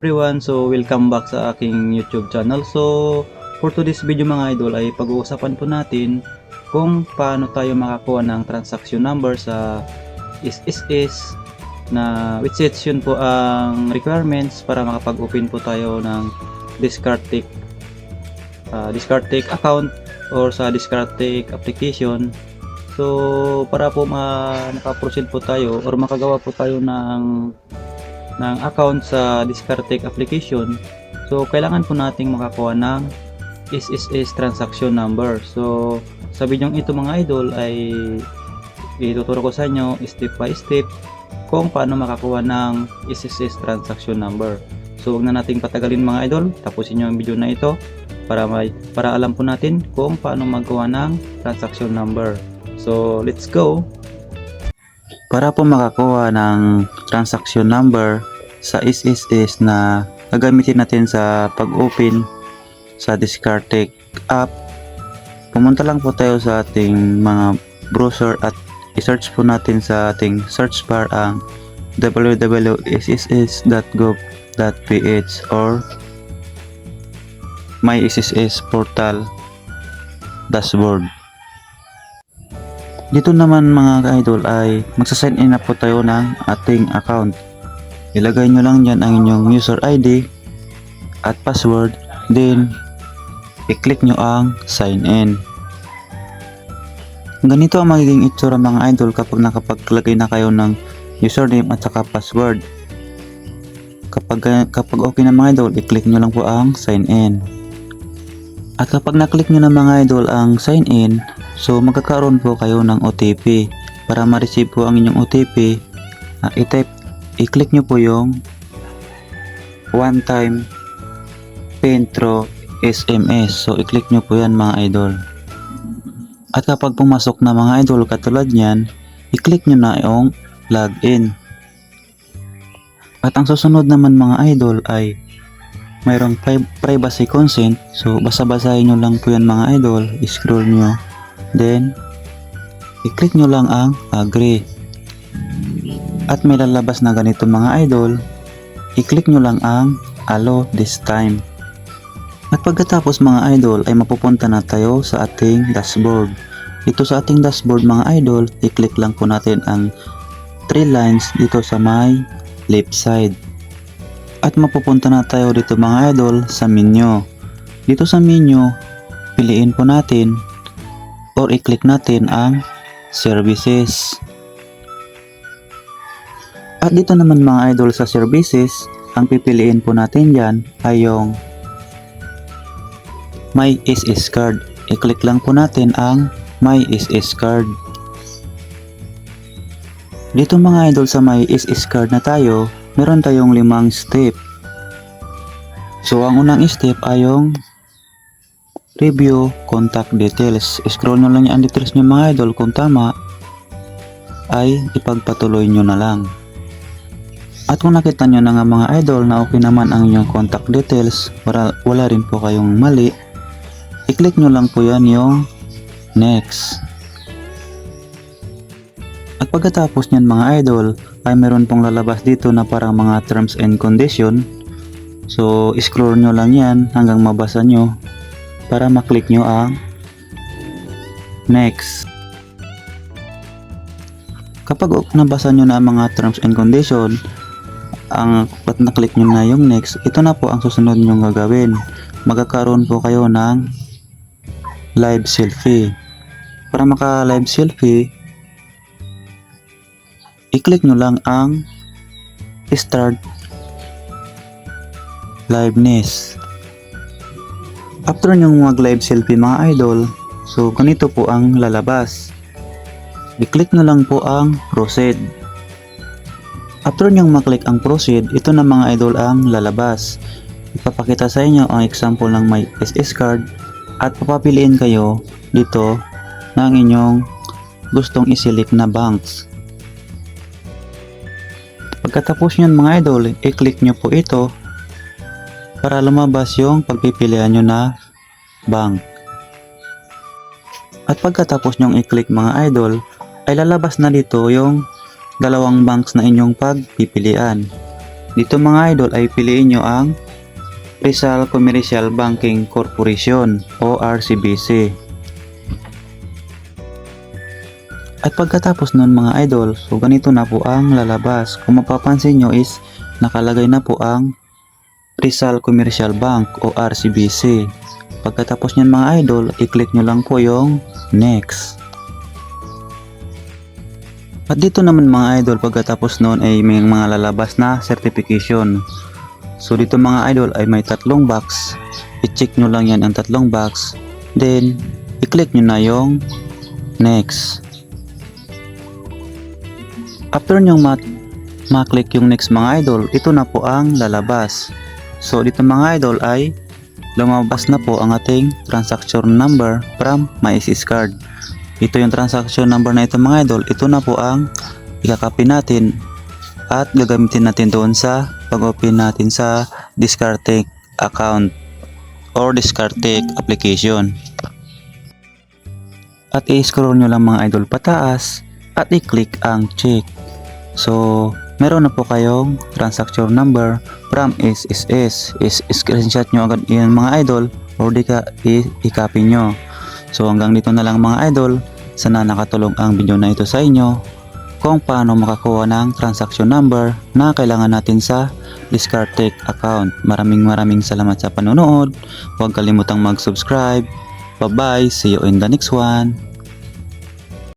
Everyone, so welcome back sa aking YouTube channel. So for today's video mga idol ay pag-uusapan po natin kung paano tayo makakuha ng transaction number sa SSS na which is yun po ang requirements para makapag-open po tayo ng Discartech account or sa Discartech application. So para po maka-proceed po tayo or makagawa po tayo ng account sa Discartech application, so kailangan po nating makakuha ng SSS transaction number. So sa video ito mga idol ay ituturo ko sa inyo step by step kung paano makakuha ng SSS transaction number. So huwag na nating patagalin mga idol, tapusin nyo ang video na ito para alam po natin kung paano magawa ng transaction number. So let's go. Para po makakuha ng transaction number sa SSS na gagamitin natin sa pag-open sa Discartech app, pumunta lang po tayo sa ating mga browser at i-search po natin sa ating search bar ang www.sss.gov.ph or My SSS Portal Dashboard. Dito naman mga idol ay magsa-sign in na po tayo ng ating account. Ilagay nyo lang dyan ang inyong user ID at password, then i-click nyo ang sign in. Ganito ang magiging itsura mga idol kapag nakapaglagay na kayo ng username at saka password. Kapag okay na mga idol, i-click nyo lang po ang sign in. At kapag na-click nyo na mga idol ang sign in, so magkakaroon po kayo ng OTP. Para ma-receive po ang inyong OTP, i-click nyo po yung one time Pentro SMS. So i-click nyo po yan mga idol. At kapag pumasok na mga idol katulad nyan, i-click nyo na yung login. At ang susunod naman mga idol ay mayroong privacy consent. So basa-basahin nyo lang po yan mga idol, i-scroll nyo, then i-click nyo lang ang agree. At may lalabas na ganito mga idol, i-click nyo lang ang allow this time. At pagkatapos mga idol ay mapupunta na tayo sa ating dashboard. Dito sa ating dashboard mga idol, i-click lang po natin ang 3 lines dito sa may left side. At mapupunta na tayo dito mga idol sa menu. Dito sa menu, piliin po natin or i-click natin ang services. At dito naman mga idol sa services, ang pipiliin po natin dyan ay yung My SS Card. I-click lang po natin ang My SS Card. Dito mga idol sa My SS Card na tayo, meron tayong 5 step. So ang unang step ay yung review contact details. Scroll nyo lang yung details nyo mga idol, kung tama ay ipagpatuloy nyo na lang. At kung nakita nyo na nga mga idol na okay naman ang inyong contact details, wala rin po kayong mali, i-click nyo lang po yan yung next. At pagkatapos nyan mga idol ay meron pong lalabas dito na parang mga terms and condition. So scroll nyo lang yan hanggang mabasa nyo para maklik nyo ang next. Kapag nabasa nyo na ang mga terms and condition, at naklik nyo na yung next, ito na po ang susunod nyong gagawin. Magkakaroon po kayo ng live selfie. Para maka live selfie, i-click nyo lang ang start liveness. After nyong mag live selfie mga idol, so ganito po ang lalabas. I-click nyo lang po ang proceed. After nyong maklik ang proceed, ito na mga idol ang lalabas. Ipapakita sa inyo ang example ng My SS Card at papapiliin kayo dito ng inyong gustong i-select na banks. Pagkatapos nyan mga idol, i-click nyo po ito para lumabas yung pagpipilian nyo na bank. At pagkatapos nyong i-click mga idol, ay lalabas na dito yung dalawang banks na inyong pagpipilian. Dito mga idol ay piliin nyo ang Rizal Commercial Banking Corporation o RCBC. At pagkatapos nun mga idol, so ganito na po ang lalabas. Kung mapapansin nyo is nakalagay na po ang Rizal Commercial Bank o RCBC. Pagkatapos nyan mga idol, i-click nyo lang po yung next. At dito naman mga idol, pagkatapos nun ay may mga lalabas na certification. So dito mga idol ay may tatlong box. I-check nyo lang yan ang tatlong box. Then, i-click nyo na yung next. After nyo ma-click yung next mga idol, ito na po ang lalabas. So dito mga idol ay lumabas na po ang ating transaction number from MySys card. Ito yung transaction number na ito mga idol. Ito na po ang ikakopy natin at gagamitin natin doon sa pag-open natin sa Discartec account or Discartec application. At i-scroll nyo lang mga idol pataas at i-click ang check. So, meron na po kayong transaction number from SSS. Screenshot nyo agad yan mga idol or di ka i-copy nyo. So, hanggang dito na lang mga idol. Sana nakatulong ang video na ito sa inyo kung paano makakuha ng transaction number na kailangan natin sa Discartec account. Maraming salamat sa panonood. Huwag kalimutang mag-subscribe. Bye-bye. See you in the next one.